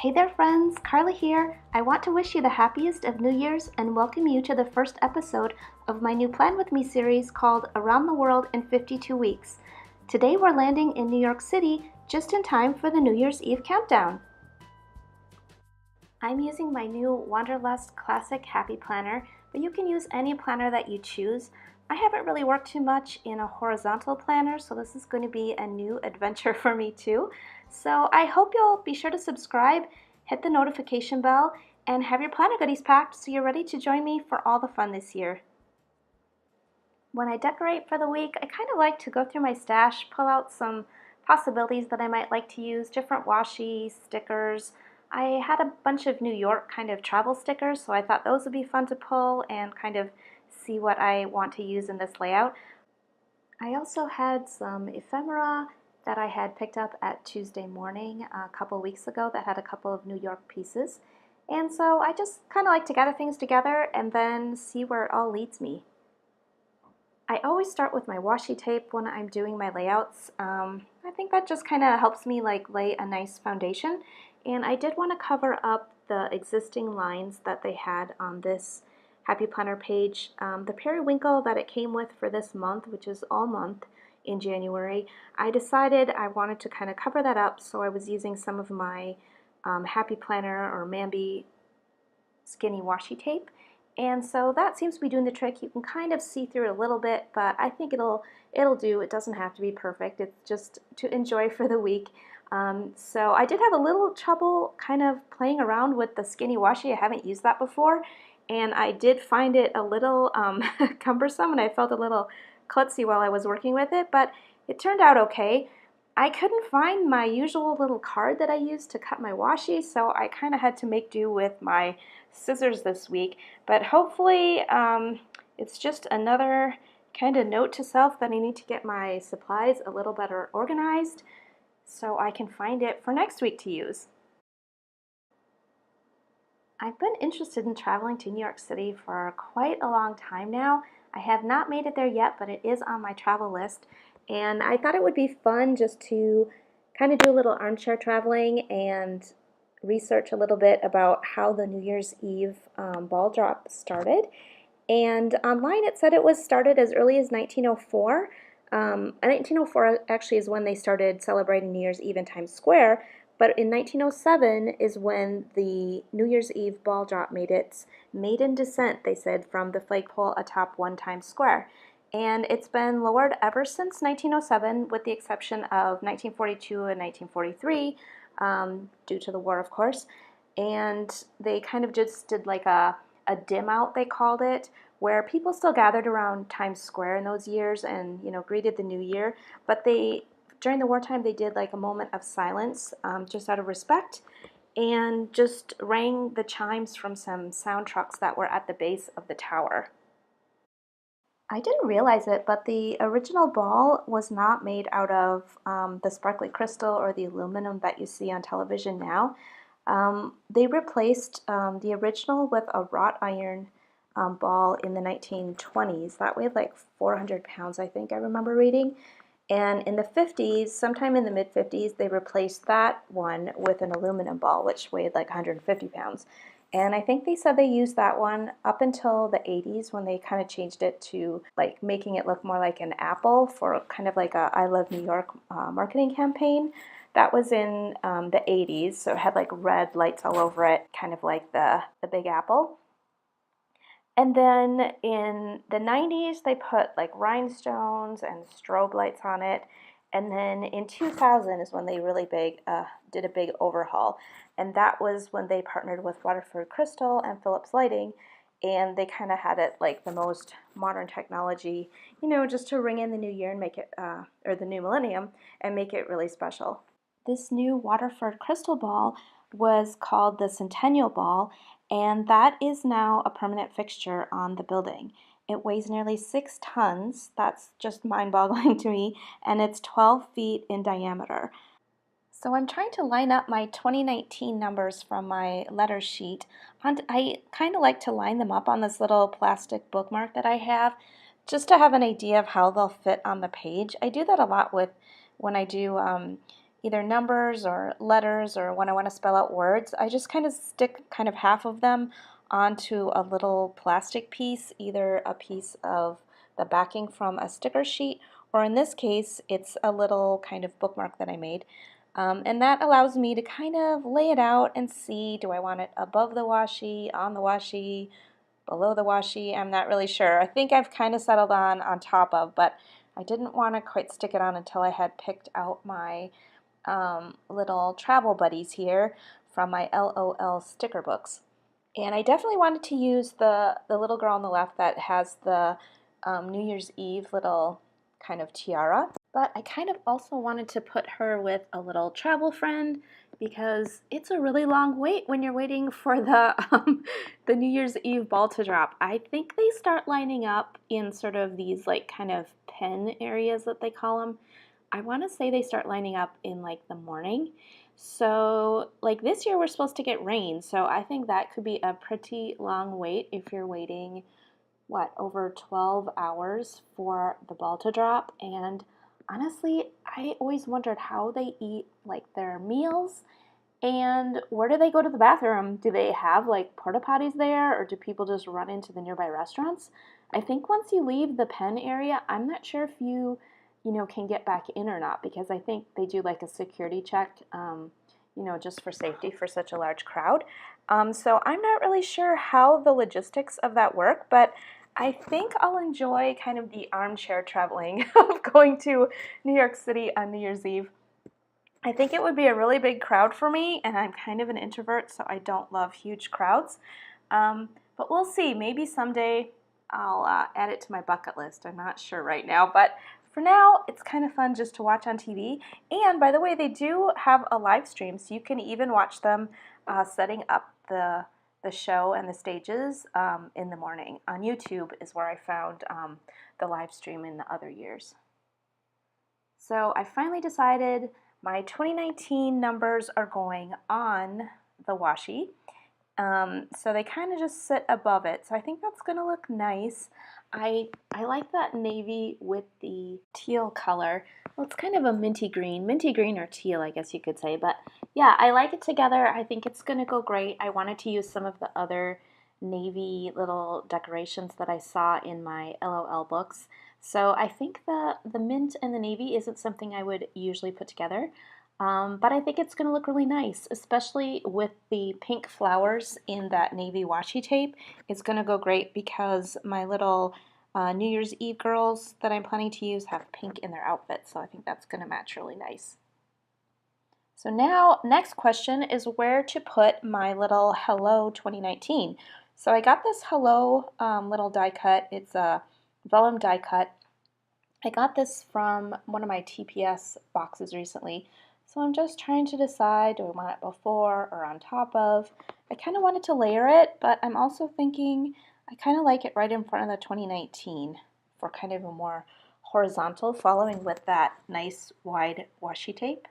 Hey there friends, Karla here. I want to wish you the happiest of New Year's and welcome you to the first episode of my new Plan With Me series called Around the World in 52 Weeks. Today we're landing in New York City just in time for the New Year's Eve countdown. I'm using my new Wanderlust Classic Happy Planner, but you can use any planner that you choose. I haven't really worked too much in a horizontal planner, so this is going to be a new adventure for me too. So I hope you'll be sure to subscribe, hit the notification bell, and have your planner goodies packed so you're ready to join me for all the fun this year. When I decorate for the week, I kind of like to go through my stash, pull out some possibilities that I might like to use, different washi, stickers. I had a bunch of New York kind of travel stickers, so I thought those would be fun to pull and kind of see what I want to use in this layout. I also had some ephemera that I had picked up at Tuesday Morning a couple weeks ago that had a couple of New York pieces. And so I just kind of like to gather things together and then see where it all leads me. I always start with my washi tape when I'm doing my layouts. I think that just kind of helps me lay a nice foundation. And I did want to cover up the existing lines that they had on this Happy Planner page. The periwinkle that it came with for this month, which is all month in January, I decided I wanted to kind of cover that up, so I was using some of my Happy Planner or Mambi skinny washi tape. And so that seems to be doing the trick. You can kind of see through it a little bit, but I think it'll do. It doesn't have to be perfect. It's just to enjoy for the week. So I did have a little trouble kind of playing around with the skinny washi. I haven't used that before, and I did find it a little cumbersome, and I felt a little klutzy while I was working with it, but it turned out okay. I couldn't find my usual little card that I use to cut my washi, so I kind of had to make do with my scissors this week, but hopefully it's just another kind of note to self that I need to get my supplies a little better organized so I can find it for next week to use. I've been interested in traveling to New York City for quite a long time now. I have not made it there yet, but it is on my travel list, and I thought it would be fun just to kind of do a little armchair traveling and research a little bit about how the New Year's Eve ball drop started. And online it said it was started as early as 1904. 1904 actually is when they started celebrating New Year's Eve in Times Square, but in 1907 is when the New Year's Eve ball drop made its maiden descent, they said, from the flagpole atop One Times Square. And it's been lowered ever since 1907, with the exception of 1942 and 1943, due to the war, of course. And they kind of just did like a dim out, they called it, where people still gathered around Times Square in those years and, greeted the new year. But during the wartime, they did like a moment of silence, just out of respect, and just rang the chimes from some sound trucks that were at the base of the tower. I didn't realize it, but the original ball was not made out of the sparkly crystal or the aluminum that you see on television now. They replaced the original with a wrought iron ball in the 1920s. That weighed like 400 pounds, I think I remember reading. And in the 50s, sometime in the mid-50s, they replaced that one with an aluminum ball, which weighed like 150 pounds. And I think they said they used that one up until the 80s when they kind of changed it to like making it look more like an apple for kind of like a I Love New York marketing campaign. That was in the 80s, so it had like red lights all over it, kind of like the Big Apple. And then in the 90s, they put like rhinestones and strobe lights on it. And then in 2000 is when they really did a big overhaul. And that was when they partnered with Waterford Crystal and Philips Lighting. And they kind of had it like the most modern technology, just to ring in the new year and make it, or the new millennium, and make it really special. This new Waterford Crystal Ball was called the Centennial Ball, and that is now a permanent fixture on the building. It weighs nearly 6 tons. That's just mind-boggling to me, and it's 12 feet in diameter. So I'm trying to line up my 2019 numbers from my letter sheet. I kind of like to line them up on this little plastic bookmark that I have, just to have an idea of how they'll fit on the page. I do that a lot when I do either numbers or letters, or when I want to spell out words, I just kind of stick kind of half of them onto a little plastic piece, either a piece of the backing from a sticker sheet, or in this case, it's a little kind of bookmark that I made. And that allows me to kind of lay it out and see, do I want it above the washi, on the washi, below the washi? I'm not really sure. I think I've kind of settled on top of, but I didn't want to quite stick it on until I had picked out my little travel buddies here from my LOL sticker books. And I definitely wanted to use the little girl on the left that has the New Year's Eve little kind of tiara. But I kind of also wanted to put her with a little travel friend because it's a really long wait when you're waiting for the New Year's Eve ball to drop. I think they start lining up in sort of these like kind of pen areas that they call them. I want to say they start lining up in like the morning. So like this year we're supposed to get rain, so I think that could be a pretty long wait if you're waiting, what, over 12 hours for the ball to drop. And honestly, I always wondered how they eat like their meals and where do they go to the bathroom? Do they have like porta potties there, or do people just run into the nearby restaurants? I think once you leave the pen area, I'm not sure if you can get back in or not, because I think they do like a security check, just for safety for such a large crowd. So I'm not really sure how the logistics of that work, but I think I'll enjoy kind of the armchair traveling of going to New York City on New Year's Eve. I think it would be a really big crowd for me, and I'm kind of an introvert, so I don't love huge crowds. But we'll see. Maybe someday I'll add it to my bucket list. I'm not sure right now, but for now, it's kind of fun just to watch on TV. And by the way, they do have a live stream, so you can even watch them setting up the show and the stages in the morning. On YouTube is where I found the live stream in the other years. So I finally decided my 2019 numbers are going on the washi. So they kind of just sit above it. So I think that's going to look nice. I like that navy with the teal color. Well, it's kind of a minty green or teal, I guess you could say. But yeah, I like it together. I think it's going to go great. I wanted to use some of the other navy little decorations that I saw in my LOL books. So I think the mint and the navy isn't something I would usually put together. But I think it's going to look really nice, especially with the pink flowers in that navy washi tape. It's going to go great because my little New Year's Eve girls that I'm planning to use have pink in their outfits, so I think that's going to match really nice. So now, next question is where to put my little Hello 2019. So I got this Hello little die cut. It's a vellum die cut. I got this from one of my TPS boxes recently. So I'm just trying to decide, do I want it before or on top of? I kind of wanted to layer it, but I'm also thinking I kind of like it right in front of the 2019 for kind of a more horizontal, following with that nice wide washi tape.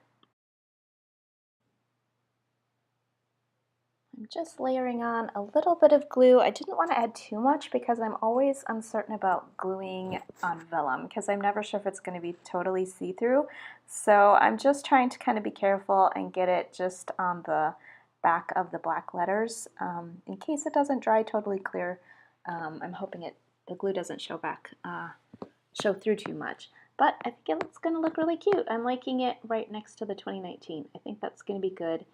I'm just layering on a little bit of glue. I didn't want to add too much because I'm always uncertain about gluing on vellum because I'm never sure if it's going to be totally see-through. So I'm just trying to kind of be careful and get it just on the back of the black letters in case it doesn't dry totally clear. I'm hoping the glue doesn't show through too much. But I think it's going to look really cute. I'm liking it right next to the 2019. I think that's going to be good.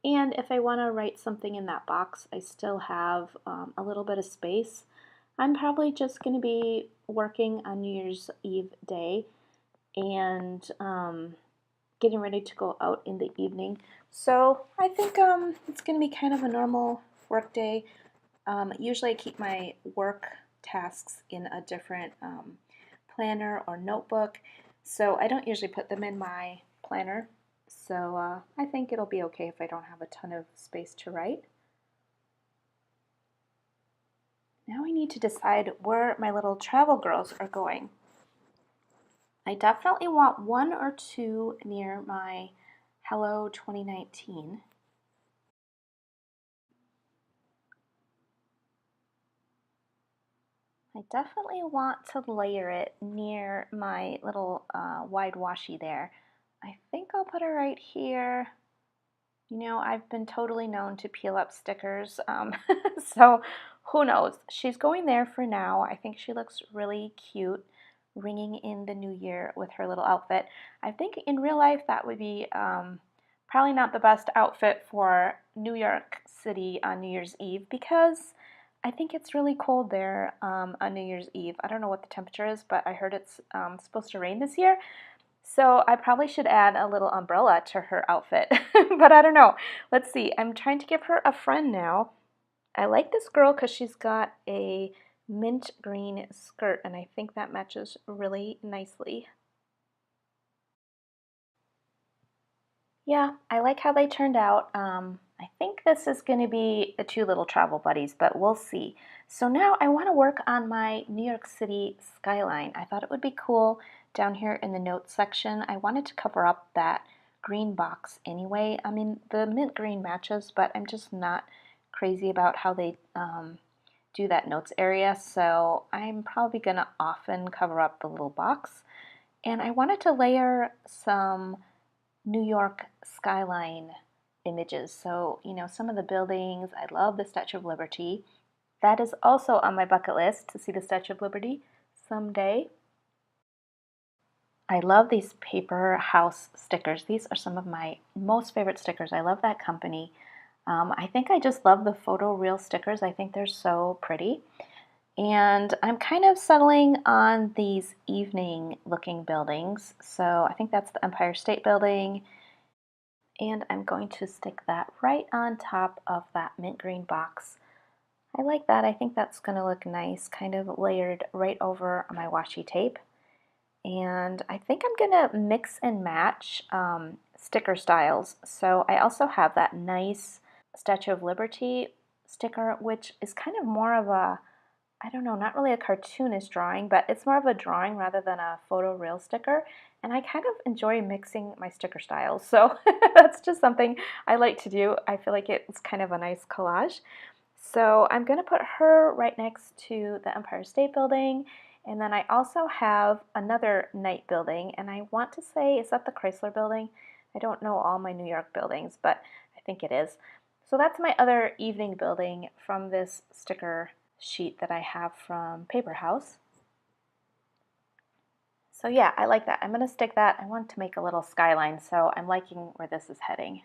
And if I want to write something in that box, I still have a little bit of space. I'm probably just going to be working on New Year's Eve day and getting ready to go out in the evening. So I think it's going to be kind of a normal work day. Usually I keep my work tasks in a different planner or notebook, so I don't usually put them in my planner. So I think it'll be okay if I don't have a ton of space to write. Now I need to decide where my little travel girls are going. I definitely want one or two near my Hello 2019. I definitely want to layer it near my little wide washi there. I think I'll put her right here. You know, I've been totally known to peel up stickers, so who knows? She's going there for now. I think she looks really cute, ringing in the new year with her little outfit. I think in real life that would be probably not the best outfit for New York City on New Year's Eve because I think it's really cold there on New Year's Eve. I don't know what the temperature is, but I heard it's supposed to rain this year. So I probably should add a little umbrella to her outfit, but I don't know. Let's see. I'm trying to give her a friend now. I like this girl because she's got a mint green skirt, and I think that matches really nicely. Yeah, I like how they turned out. I think this is going to be the two little travel buddies, but we'll see. So now I want to work on my New York City skyline. I thought it would be cool down here in the notes section. I wanted to cover up that green box anyway. I mean, the mint green matches, but I'm just not crazy about how they do that notes area. So I'm probably going to often cover up the little box. And I wanted to layer some New York skyline images. So, you know, some of the buildings, I love the Statue of Liberty. That is also on my bucket list to see the Statue of Liberty someday. I love these paper house stickers. These are some of my most favorite stickers. I love that company. I think I just love the photo real stickers. I think they're so pretty. And I'm kind of settling on these evening looking buildings. So I think that's the Empire State Building. And I'm going to stick that right on top of that mint green box. I like that. I think that's going to look nice, kind of layered right over my washi tape. And I think I'm going to mix and match sticker styles. So I also have that nice Statue of Liberty sticker, which is kind of more of a, I don't know, not really a cartoonist drawing, but it's more of a drawing rather than a photo real sticker. And I kind of enjoy mixing my sticker styles. So that's just something I like to do. I feel like it's kind of a nice collage. So I'm going to put her right next to the Empire State Building. And then I also have another night building. And I want to say, is that the Chrysler Building? I don't know all my New York buildings, but I think it is. So that's my other evening building from this sticker sheet that I have from Paper House. So yeah, I like that. I'm going to stick that. I want to make a little skyline, so I'm liking where this is heading.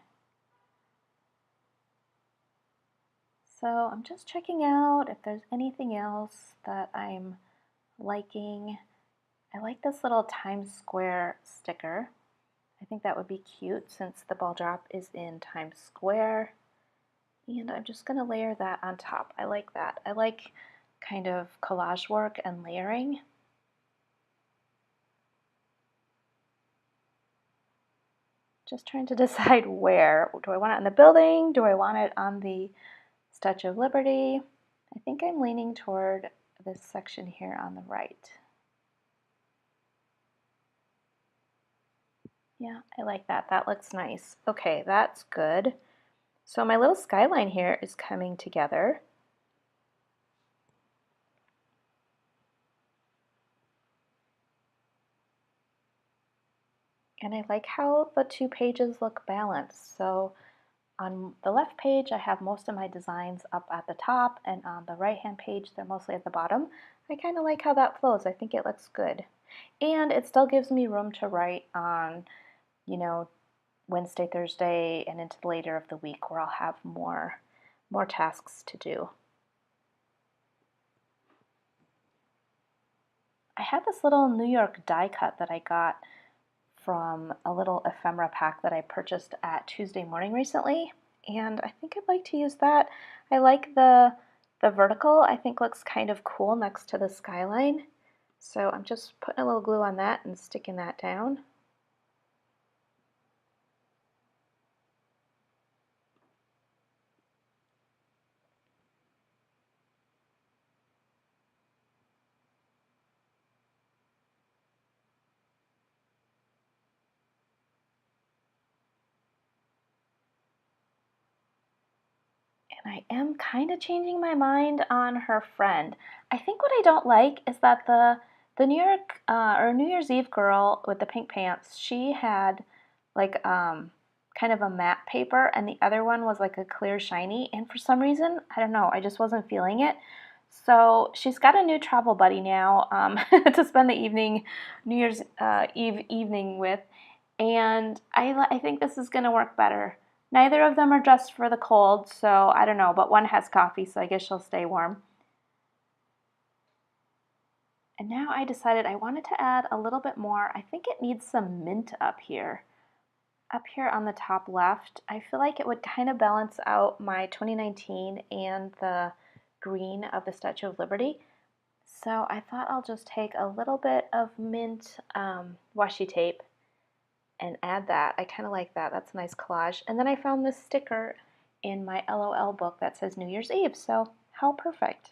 So I'm just checking out if there's anything else that I'm liking. I like this little Times Square sticker. I think that would be cute since the ball drop is in Times Square. And I'm just going to layer that on top. I like that. I like kind of collage work and layering. Just trying to decide where. Do I want it in the building? Do I want it on the Statue of Liberty? I think I'm leaning toward this section here on the right. Yeah, I like that. That looks nice. Okay, that's good. So my little skyline here is coming together. And I like how the two pages look balanced. So on the left page, I have most of my designs up at the top, and on the right-hand page, they're mostly at the bottom. I kind of like how that flows. I think it looks good. And it still gives me room to write on, you know, Wednesday, Thursday, and into the later of the week where I'll have more tasks to do. I have this little New York die cut that I got from a little ephemera pack that I purchased at Tuesday Morning recently, and I think I'd like to use that. I like the vertical, I think looks kind of cool next to the skyline. So I'm just putting a little glue on that and sticking that down. And I am kind of changing my mind on her friend. I think what I don't like is that the New York or New Year's Eve girl with the pink pants, she had like kind of a matte paper, and the other one was like a clear shiny, and for some reason, I don't know, I just wasn't feeling it. So she's got a new travel buddy now to spend the evening, New Year's Eve evening with, and I think this is going to work better. Neither of them are dressed for the cold, so I don't know, but one has coffee, so I guess she'll stay warm. And now I decided I wanted to add a little bit more. I think it needs some mint up here. Up here on the top left, I feel like it would kind of balance out my 2019 and the green of the Statue of Liberty. So I thought I'll just take a little bit of mint washi tape and add that. I kind of like that. That's a nice collage. And then I found this sticker in my LOL book that says New Year's Eve. So how perfect.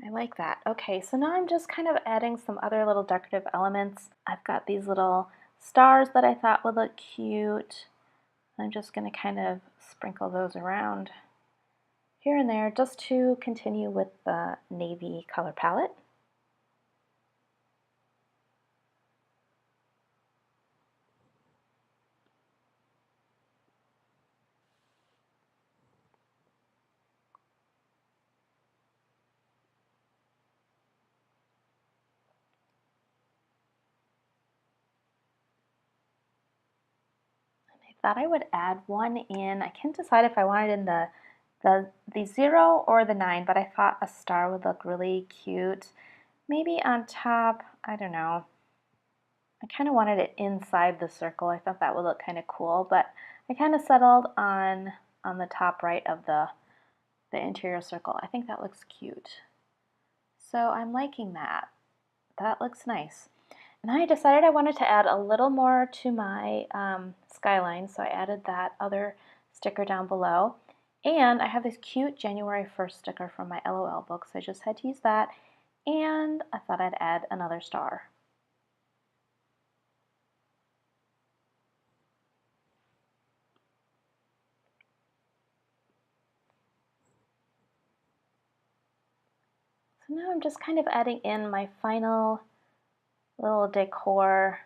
I like that. Okay, so now I'm just kind of adding some other little decorative elements. I've got these little stars that I thought would look cute. I'm just going to kind of sprinkle those around here and there just to continue with the navy color palette. Thought I would add one in. I can't decide if I wanted in the 0 or the 9, but I thought a star would look really cute. Maybe on top, I don't know. I kind of wanted it inside the circle. I thought that would look kind of cool, but I kind of settled on the top right of the interior circle. I think that looks cute. So I'm liking that. That looks nice. And I decided I wanted to add a little more to my skyline, so I added that other sticker down below. And I have this cute January 1st sticker from my LOL book, so I just had to use that. And I thought I'd add another star. So now I'm just kind of adding in my final little decor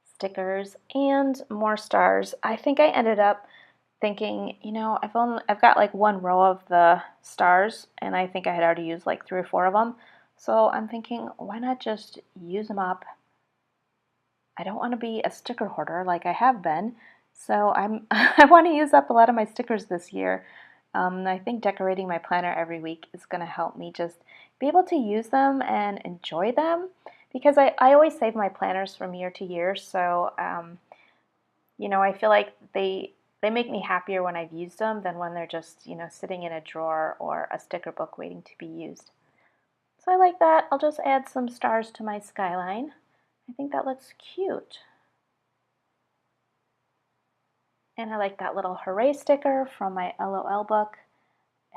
stickers and more stars. I think I ended up thinking, you know, I've got like one row of the stars, and I think I had already used like 3 or 4 of them. So I'm thinking, why not just use them up? I don't want to be a sticker hoarder like I have been, so I want to use up a lot of my stickers this year. I think decorating my planner every week is going to help me just be able to use them and enjoy them, because I always save my planners from year to year, so you know, I feel like they make me happier when I've used them than when they're just, you know, sitting in a drawer or a sticker book waiting to be used. So I like that. I'll just add some stars to my skyline. I think that looks cute. And I like that little hooray sticker from my LOL book.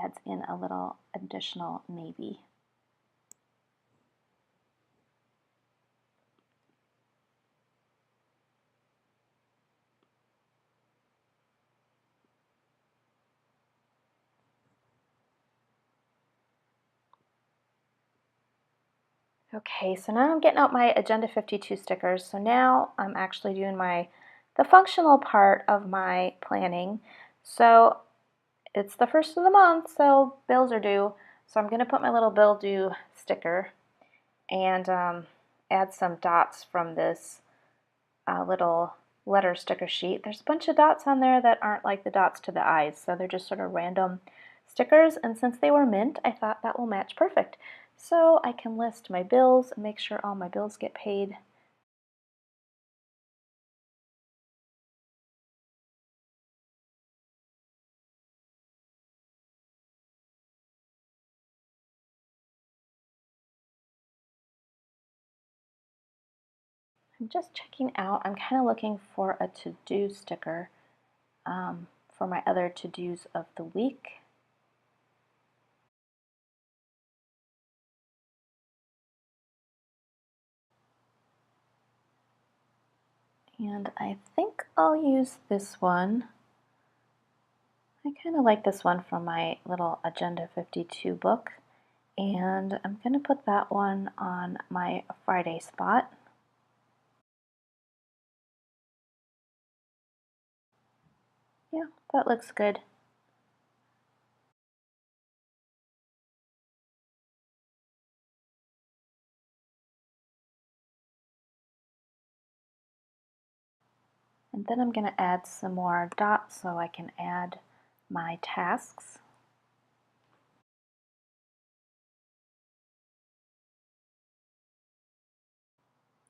Adds in a little additional navy. Okay, so now I'm getting out my Agenda 52 stickers. So now I'm actually doing the functional part of my planning. So it's the first of the month, so bills are due. So I'm going to put my little bill due sticker and add some dots from this little letter sticker sheet. There's a bunch of dots on there that aren't like the dots to the eyes, so they're just sort of random stickers, and since they were mint, I thought that will match perfect. So I can list my bills and make sure all my bills get paid. I'm just checking out. I'm kind of looking for a to-do sticker for my other to-dos of the week. And I think I'll use this one. I kind of like this one from my little Agenda 52 book. And I'm going to put that one on my Friday spot. Yeah, that looks good. And then I'm going to add some more dots so I can add my tasks.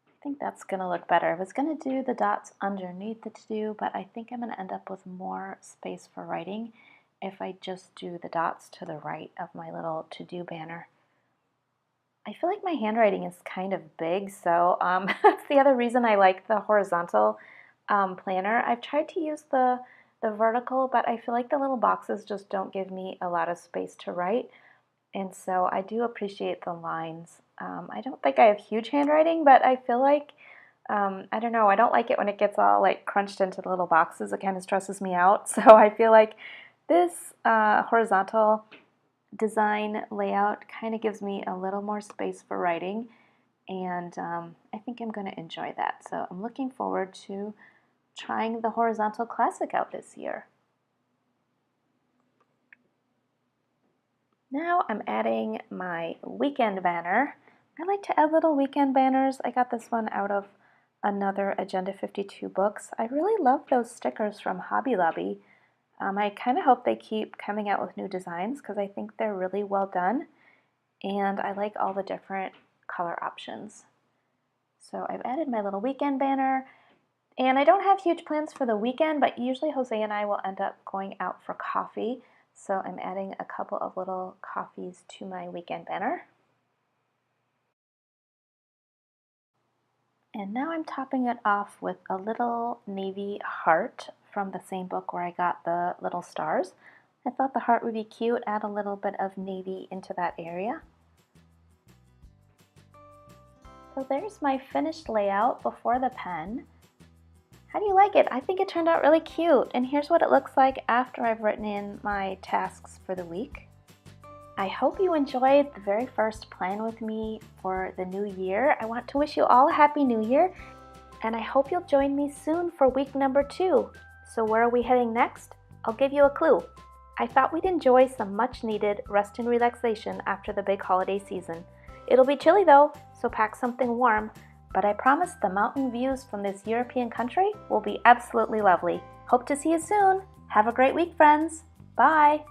I think that's going to look better. I was going to do the dots underneath the to-do, but I think I'm going to end up with more space for writing if I just do the dots to the right of my little to-do banner. I feel like my handwriting is kind of big, so that's the other reason I like the horizontal planner. I've tried to use the vertical, but I feel like the little boxes just don't give me a lot of space to write, and so I do appreciate the lines. I don't think I have huge handwriting, but I feel like, I don't know, I don't like it when it gets all like crunched into the little boxes. It kind of stresses me out, so I feel like this horizontal design layout kind of gives me a little more space for writing, and I think I'm going to enjoy that. So I'm looking forward to trying the horizontal classic out this year. Now I'm adding my weekend banner. I like to add little weekend banners. I got this one out of another Agenda 52 books. I really love those stickers from Hobby Lobby. I kind of hope they keep coming out with new designs because I think they're really well done, and I like all the different color options. So I've added my little weekend banner, and I don't have huge plans for the weekend, but usually Jose and I will end up going out for coffee. So I'm adding a couple of little coffees to my weekend banner. And now I'm topping it off with a little navy heart from the same book where I got the little stars. I thought the heart would be cute, add a little bit of navy into that area. So there's my finished layout before the pen. How do you like it? I think it turned out really cute, and here's what it looks like after I've written in my tasks for the week. I hope you enjoyed the very first plan with me for the new year. I want to wish you all a happy new year, and I hope you'll join me soon for week number 2. So where are we heading next? I'll give you a clue. I thought we'd enjoy some much needed rest and relaxation after the big holiday season. It'll be chilly though, so pack something warm, but I promise the mountain views from this European country will be absolutely lovely. Hope to see you soon. Have a great week, friends. Bye.